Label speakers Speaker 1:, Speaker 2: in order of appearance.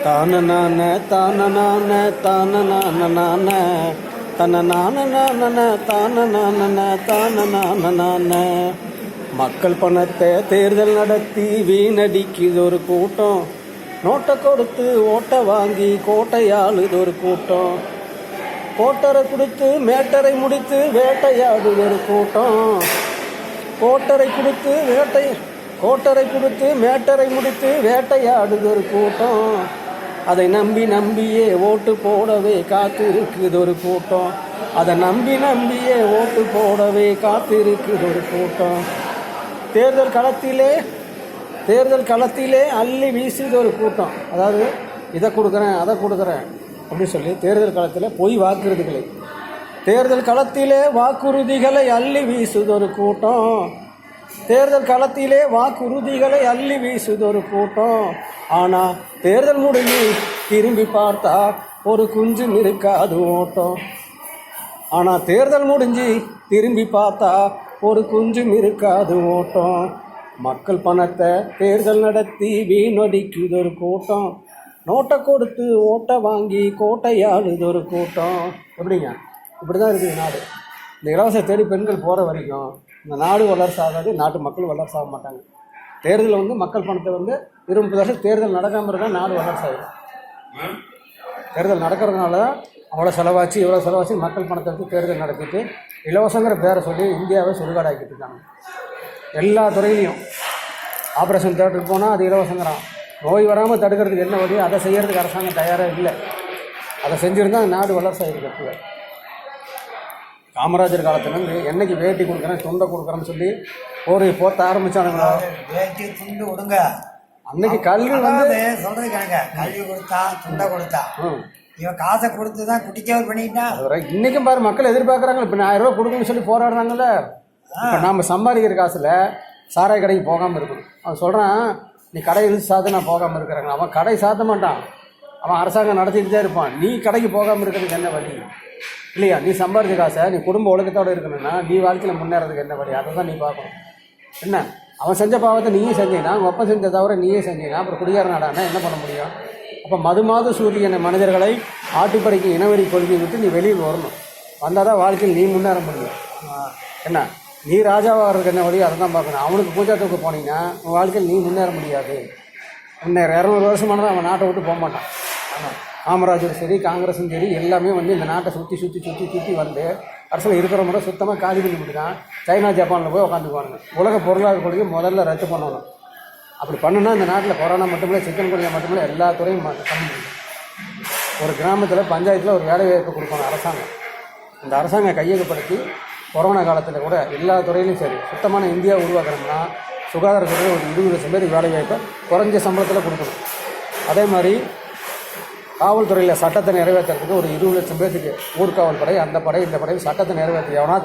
Speaker 1: தானனான தானனான தானனான தனநான தானனான தானனான. மக்கள் பணத்தை தேர்தல் நடத்தி வீணடிக்குது ஒரு கூட்டம். நோட்டை கொடுத்து ஓட்டை வாங்கி கோட்டையாளுது ஒரு கூட்டம். கோட்டரை கொடுத்து மேட்டரை முடித்து வேட்டையாடுது ஒரு கூட்டம். கோட்டரை கொடுத்து மேட்டரை முடித்து வேட்டையாடுது ஒரு கூட்டம். அதை நம்பியே ஓட்டு போடவே காத்திருக்குது ஒரு கூட்டம். அதை நம்பியே ஓட்டு போடவே காத்திருக்குது ஒரு கூட்டம். தேர்தல் களத்திலே அள்ளி வீசுது ஒரு கூட்டம். அதாவது இதை கொடுக்குறேன் அதை கொடுக்குறேன் அப்படின்னு சொல்லி தேர்தல் களத்தில் பொய் வாக்குறுதிகளை, தேர்தல் களத்திலே வாக்குறுதிகளை அள்ளி வீசுது ஒரு கூட்டம். தேர்தல் களத்திலே வாக்குறுதிகளை அள்ளி வீசுது ஒரு கூட்டம். ஆனால் தேர்தல் முடிஞ்சு திரும்பி பார்த்தா ஒரு குஞ்சும் இருக்காது ஓட்டம். ஆனால் தேர்தல் முடிஞ்சு திரும்பி பார்த்தா ஒரு குஞ்சும் இருக்காது ஓட்டம். மக்கள் பணத்தை தேர்தல் நடத்தி வீணடிக்குது ஒரு கூட்டம். நோட்டை கொடுத்து ஓட்டை வாங்கி கோட்டையாளுது ஒரு கூட்டம். எப்படிங்க? இப்படி தான் இருக்குது நாடு. இந்த இலவச தேடி பெண்கள் போகிற வரைக்கும் இந்த நாடு வளர்ச்சி ஆகாது, நாட்டு மக்கள் வளர்ச்சி ஆக மாட்டாங்க. தேர்தல் மக்கள் பணத்தை 20 வருஷம் தேர்தல் நடக்காமல் இருந்தால் நாடு வளர்ச்சி ஆகிடும். தேர்தல் நடக்கிறதுனால அவ்வளோ செலவாச்சு இவ்வளோ செலவாச்சு மக்கள் பணத்தை வச்சு தேர்தல் நடத்திட்டு இலவசங்கிற பேரை சொல்லி இந்தியாவை சுடுகாடாக்கிட்டு இருக்காங்க. எல்லா துறையிலையும் ஆப்ரேஷன் தேட்டருக்கு போனால் அது இலவசங்கிறான். நோய் வராமல் தடுக்கிறதுக்கு என்ன வழியோ அதை செய்கிறதுக்கு அரசாங்கம் தயாராக இல்லை. அதை செஞ்சுருந்தால் நாடு வளர்ச்சி ஆகிருக்கு. காமராஜர் காலத்துலேருந்து என்னைக்கு வேட்டி கொடுக்குறேன் துண்டை கொடுக்குறேன்னு சொல்லி ஒரு போத்த ஆரம்பித்தானுங்களோ,
Speaker 2: வேட்டி துண்டு கொடுங்க.
Speaker 1: அன்னைக்கு கல்வி
Speaker 2: சொல்கிறது கணக்க கல்வி கொடுத்தா துண்டை கொடுத்தா இவன் காசை கொடுத்து தான் குட்டிச்சவர் பண்ணிக்கிட்டான்.
Speaker 1: இன்றைக்கும் பாரு மக்கள் எதிர்பார்க்குறாங்க. இப்போ 1000 ரூபா கொடுக்கணும்னு சொல்லி போராடுறாங்கல்ல. இப்போ நாம் சம்பாதிக்கிற காசில் சாராய கடைக்கு போகாமல் இருக்கணும். அவன் சொல்கிறான் நீ கடை இழுத்து சாத்து நான் போகாமல் இருக்கிறாங்க. அவன் கடை சாத்த மாட்டான், அவன் அரசாங்கம் நடத்திட்டு தான் இருப்பான். நீ கடைக்கு போகாமல் இருக்கிறதுக்கு என்ன வழி இல்லையா? நீ சம்பாதிச்ச காசை நீ குடும்ப ஒழுக்கத்தோடு இருக்கணும்னா நீ வாழ்க்கையில் முன்னேறதுக்கு என்ன வழி, அதை தான் நீ பார்க்கணும். என்ன அவன் செஞ்ச பாவத்தை நீயும் செஞ்சீங்கன்னா, அவங்க அப்பா செஞ்ச தவிர நீயே செஞ்சீங்கன்னா அப்புறம் குடியார நாடானா என்ன பண்ண முடியும்? அப்போ மதுமாத சூரியனை மனிதர்களை ஆட்டுப்படைக்கு இனவெறி கொள்கை விட்டு நீ வெளியில் வரணும். வந்தால் தான் வாழ்க்கையில் நீ முன்னேற முடியும். என்ன நீ ராஜாவாக இருக்க என்ன வழி, அதை தான் பார்க்கணும். அவனுக்கு பூஜா தூக்க போனீங்கன்னா உன் வாழ்க்கையில் நீ முன்னேற முடியாது. முன்னேற 200 வருஷமானதான் அவன் நாட்டை விட்டு போக மாட்டான். ஆமாம், காமராஜர் சரி காங்கிரஸும் சரி எல்லாமே இந்த நாட்டை சுற்றி வந்து அரசியல் இருக்கிற முறை சுத்தமாக காலி பண்ணி முடிதான். சைனா ஜப்பானில் போய் உட்காந்துக்குவானுங்க. உலக பொருளாதார கொள்கையை முதல்ல ரத்து பண்ணணும். அப்படி பண்ணுன்னா இந்த நாட்டில் கொரோனா மட்டுமில்லை, சிக்கன் குனியா மட்டுமில்லை, எல்லா துறையும் கம்மி. ஒரு கிராமத்தில் பஞ்சாயத்தில் ஒரு வேலைவாய்ப்பு கொடுக்கணும் அரசாங்கம். இந்த அரசாங்கம் கையகப்படுத்தி கொரோனா காலத்தில் கூட எல்லா துறையிலையும் சரி சுத்தமான இந்தியா உருவாக்கணும்னா சுகாதாரத்துறையில் ஒரு 20 லட்சம் பேர் வேலைவாய்ப்பை குறைஞ்ச சம்பளத்தில் கொடுக்கணும். அதே மாதிரி காவல்துறையில் சட்டத்தை நிறைவேற்றுறதுக்கு ஒரு 20 லட்சம் பேருக்கு ஊர்காவல் படை அந்த படை இந்த படை சட்டத்தை நிறைவேற்றி எவனா